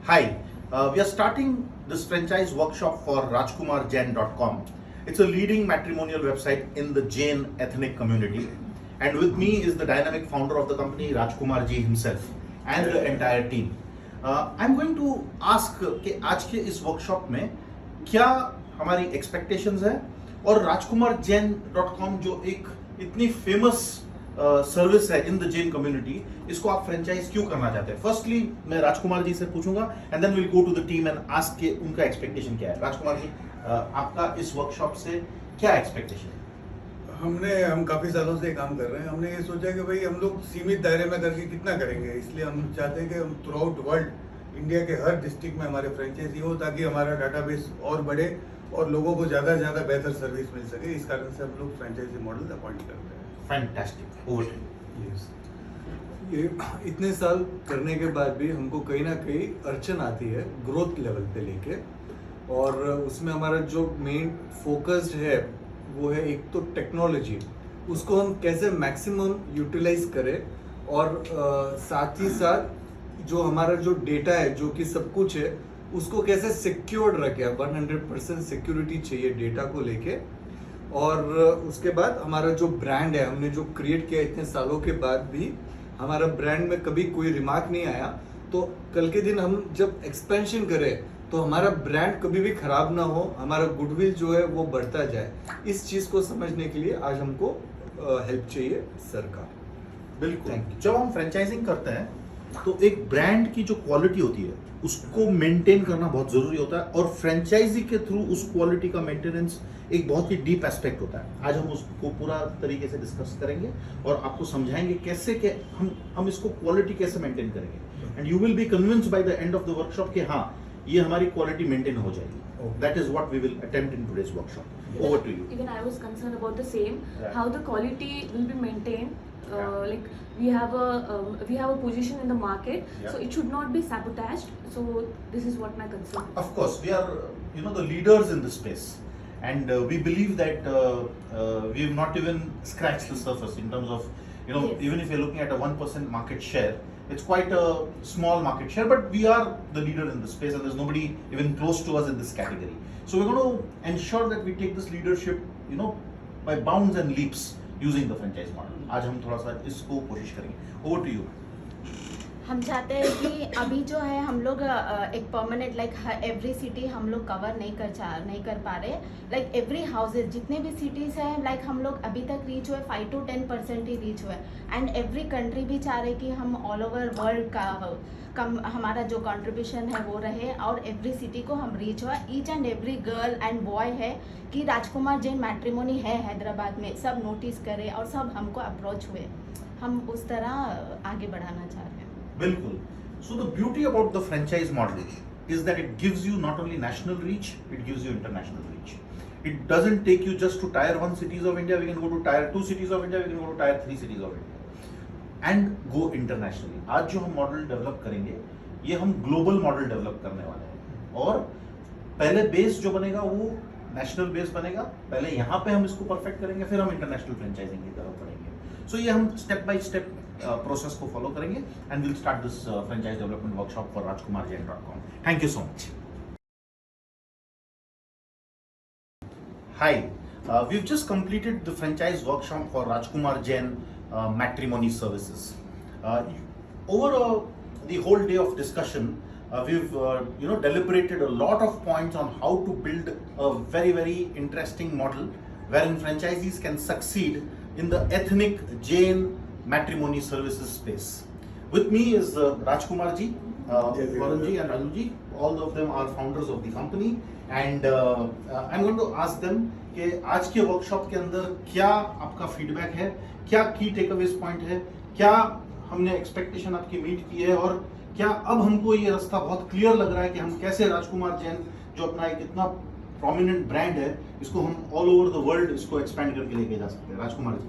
Hi, we are starting this franchise workshop for rajkumarjain.com. It's a leading matrimonial website in the Jain ethnic community. And with me is the dynamic founder of the company, Rajkumar ji himself, and the entire team. I'm going to ask कि आज के इस workshop में क्या हमारी expectations है और rajkumarjain.com जो एक इतनी फेमस सर्विस है इन द जैन कम्युनिटी, इसको आप फ्रेंचाइज क्यों करना चाहते हैं? फर्स्टली मैं राजकुमार जी से पूछूंगा and then will go to the team and ask के उनका एक्सपेक्टेशन क्या है। राजकुमार जी, आपका इस वर्कशॉप से क्या एक्सपेक्टेशन है? हम काफ़ी सालों से काम कर रहे हैं। हमने ये सोचा कि भाई हम लोग सीमित दायरे में करके कितना करेंगे, इसलिए हम चाहते हैं कि हम थ्रू आउट वर्ल्ड इंडिया के हर डिस्ट्रिक्ट में हमारे फ्रेंचाइजी हो ताकि हमारा डाटाबेस और बढ़े और लोगों को ज़्यादा से ज़्यादा बेहतर सर्विस मिल सके। इस कारण से हम लोग फ्रेंचाइजी मॉडल अपॉइंट करते हैं। Fantastic, over to you. ये इतने साल करने के बाद भी हमको कहीं ना कहीं अड़चन आती है ग्रोथ लेवल पे लेके, और उसमें हमारा जो मेन फोकस्ड है वो है एक तो टेक्नोलॉजी, उसको हम कैसे मैक्सिमम यूटिलाइज करें और साथ ही साथ जो हमारा जो डेटा है जो कि सब कुछ है उसको कैसे सिक्योर्ड रखें। 100% सिक्योरिटी चाहिए डेटा को लेके। और उसके बाद हमारा जो ब्रांड है हमने जो क्रिएट किया इतने सालों के बाद भी हमारा ब्रांड में कभी कोई रिमार्क नहीं आया, तो कल के दिन हम जब एक्सपेंशन करें तो हमारा ब्रांड कभी भी खराब ना हो, हमारा गुडविल जो है वो बढ़ता जाए। इस चीज़ को समझने के लिए आज हमको हेल्प चाहिए सर का। बिल्कुल, जब हम फ्रेंचाइजिंग करते हैं तो एक ब्रांड की जो क्वालिटी होती है उसको मेंटेन करना बहुत जरूरी होता है, और फ्रेंचाइजी के थ्रू उस क्वालिटी का मेंटेनेंस एक बहुत ही डीप एस्पेक्ट होता है। आज हम उसको पूरा तरीके से डिस्कस करेंगे और आपको समझाएंगे कैसे कि हम इसको क्वालिटी कैसे मेंटेन करेंगे, and you will be convinced by the end of the workshop कि हाँ, ये हमारी क्वालिटी मेंटेन हो जाएगी। That is what we will attempt in today's workshop. Over to you. Even I was concerned about the same, Right. how the quality will be maintained. Yeah. Like we have a position in the market, Yeah. so it should not be sabotaged. So this is what my concern. Of course, we are, the leaders in this space, and we believe that we have not even scratched the surface in terms of, Yes. even if you're looking at a 1% market share, it's quite a small market share, but we are the leader in this space, and there's nobody even close to us in this category. So we're going to ensure that we take this leadership, by bounds and leaps using the franchise model. आज हम थोड़ा सा इसको कोशिश करेंगे। Over to you. हम चाहते हैं कि अभी जो है हम लोग एक परमानेंट एवरी सिटी हम लोग कवर नहीं कर पा रहे। लाइक एवरी हाउसेज जितने भी सिटीज़ हैं, लाइक हम लोग अभी तक रीच हुए 5 to 10% ही रीच हुए। एंड एवरी कंट्री भी चाह रहे कि हम ऑल ओवर वर्ल्ड का हमारा जो कंट्रीब्यूशन है वो रहे और एवरी सिटी को हम रीच हुआ। Each and every girl and boy है कि राजकुमार जैन मैट्रिमोनी है हैदराबाद में, सब नोटिस करे और सब हमको अप्रोच हुए। हम उस तरह आगे बढ़ाना चाह रहे हैं। बिल्कुल। So the beauty about the franchise model is that it gives you not only national reach, it gives you international reach. It doesn't take you just to tier 1 cities of India. We can go to tier 2 cities of India. We can go to tier 3 cities of India and go internationally. आज जो हम model develop करेंगे ये हम global model develop करने वाले हैं, और पहले बेस जो बनेगा वो नेशनल बेस बनेगा। पहले यहाँ पे हम इसको परफेक्ट करेंगे, फिर हम इंटरनेशनल फ्रेंचाइजिंग की तरफ बढ़ेंगे। सो ये हम स्टेप बाय स्टेप प्रोसेस को फॉलो करेंगे, and will start this franchise development workshop for rajkumarjain.com. Thank you so much. Hi, we've just completed the franchise workshop for Rajkumar Jain matrimony services. Over the whole day of discussion, we've deliberated a lot of points on how to build a very, very interesting model wherein franchisees can succeed in the ethnic Jain matrimony services space. With me is Rajkumar ji, Varun ji and Raju ji. All of them are founders of the company, and I'm going to ask them कि आज के workshop के अंदर क्या आपका feedback है, क्या की टेकअवेज पॉइंट है, क्या हमने एक्सपेक्टेशन आपकी मीट की है, और क्या अब हमको ये रास्ता बहुत क्लियर लग रहा है कि हम कैसे राजकुमार जैन जो अपना एक इतना प्रोमिनेंट ब्रांड है इसको हम ऑल ओवर द वर्ल्ड इसको एक्सपेंड करके लेके जा सकते हैं। राजकुमार जी।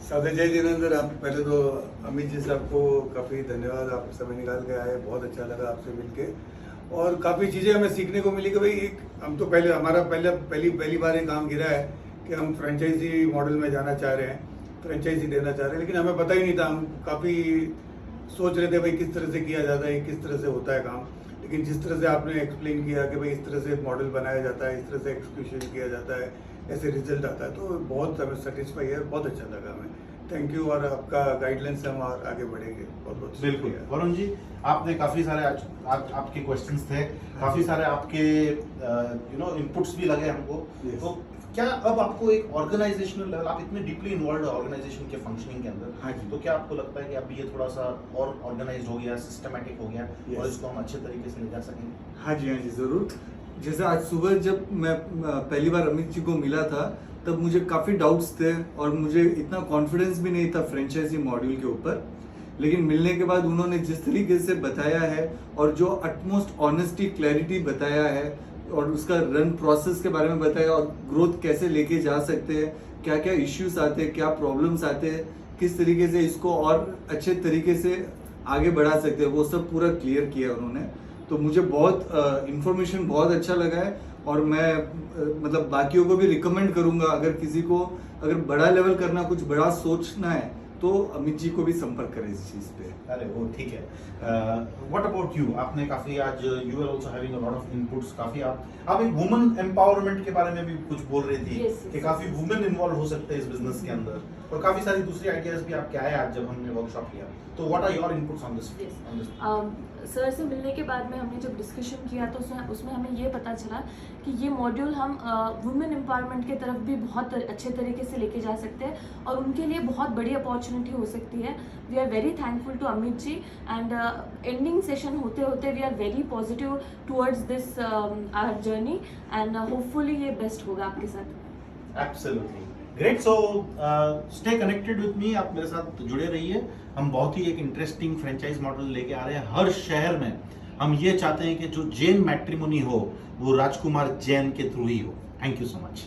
सादे जय जिनेंद्र, आप पहले तो अमित जी साहब को काफ़ी धन्यवाद, आप समय निकाल के आए, बहुत अच्छा लगा आपसे मिलके, और काफ़ी चीज़ें हमें सीखने को मिली कि भाई हम तो पहली बार ये काम गिरा है कि हम फ्रेंचाइजी मॉडल में जाना चाह रहे हैं, फ्रेंचाइजी देना चाह रहे हैं, लेकिन हमें पता ही नहीं था। हम काफ़ी सोच रहे थे भाई किस तरह से किया जाता है, किस तरह से होता है काम, लेकिन जिस तरह से आपने एक्सप्लेन किया कि भाई इस तरह से मॉडल बनाया जाता है, इस तरह से एक्सक्यूशन किया जाता है, ऐसे रिजल्ट आता है, तो बहुत हमें सेटिस्फाई है, बहुत अच्छा लगा हमें। थैंक यू, और आपका गाइडलाइंस से हम और आगे बढ़ेंगे। बहुत बहुत बिल्कुल शुक्रिया। वरुण जी, आपने काफी सारे आज आपके क्वेश्चंस थे, काफी सारे आपके इनपुट्स भी लगे हमको। Yes. तो क्या अब आपको एक ऑर्गेनाइजेशनल लेवल, आप इतने डीपली इन्वॉल्व है ऑर्गेनाइजेशन के फंक्शनिंग के अंदर, हाँ जी। तो क्या आपको लगता है कि अब ये थोड़ा सा और ऑर्गेनाइज हो गया, सिस्टमैटिक हो गया Yes. और इसको हम अच्छे तरीके से ले जा सकेंगे? हाँ जी ज़रूर। जैसे आज सुबह जब मैं पहली बार अमित जी को मिला था, तब मुझे काफ़ी डाउट्स थे और मुझे इतना कॉन्फिडेंस भी नहीं था फ्रेंचाइजी मॉड्यूल के ऊपर। लेकिन मिलने के बाद उन्होंने जिस तरीके से बताया है और जो अटमोस्ट ऑनेस्टी, क्लैरिटी बताया है और उसका रन प्रोसेस के बारे में बताया और ग्रोथ कैसे लेके जा सकते हैं, क्या क्या इश्यूज आते हैं, क्या प्रॉब्लम्स आते हैं, किस तरीके से इसको और अच्छे तरीके से आगे बढ़ा सकते हैं, वो सब पूरा क्लियर किया उन्होंने। तो मुझे बहुत इन्फॉर्मेशन बहुत अच्छा लगा है और मैं मतलब बाकियों को भी रिकमेंड करूंगा, अगर किसी को अगर बड़ा लेवल करना, कुछ बड़ा सोचना है, तो अमित जी को भी संपर्क करें इस चीज़ पे। अरे वो ठीक है। What about you? आपने काफी आज you are also having a lot of inputs, काफी आप एक वुमेन एम्पावरमेंट के बारे में भी कुछ बोल रही थी। Yes, yes, कि काफी वुमेन इन्वॉल्व हो सकते हैं इस बिजनेस के अंदर, और काफी सारी दूसरी आइडियाज भी आपके आए आज जब हमने वर्कशॉप किया। तो what are your inputs on this? Sir से मिलने के बाद में हमने जब डिस्कशन किया तो उसमें हमें ये पता चला कि ये मॉड्यूल हम वुमेन एम्पावरमेंट की तरफ भी बहुत अच्छे तरीके से लेके जा सकते हैं और उनके लिए बहुत बड़ी अपॉर्चुनिटी हो सकती है। We are very thankful to Amit ji and ending session होते होते we are very positive towards this our journey and hopefully ये बेस्ट होगा आपके साथ। Absolutely great. So stay connected with me, आप मेरे साथ जुड़े रहिए। हम बहुत ही एक इंटरेस्टिंग फ्रेंचाइज मॉडल लेके आ रहे हैं हर शहर में। हम ये चाहते हैं कि जो जैन मैट्रिमोनी हो वो राजकुमार जैन के थ्रू ही हो। Thank you so much.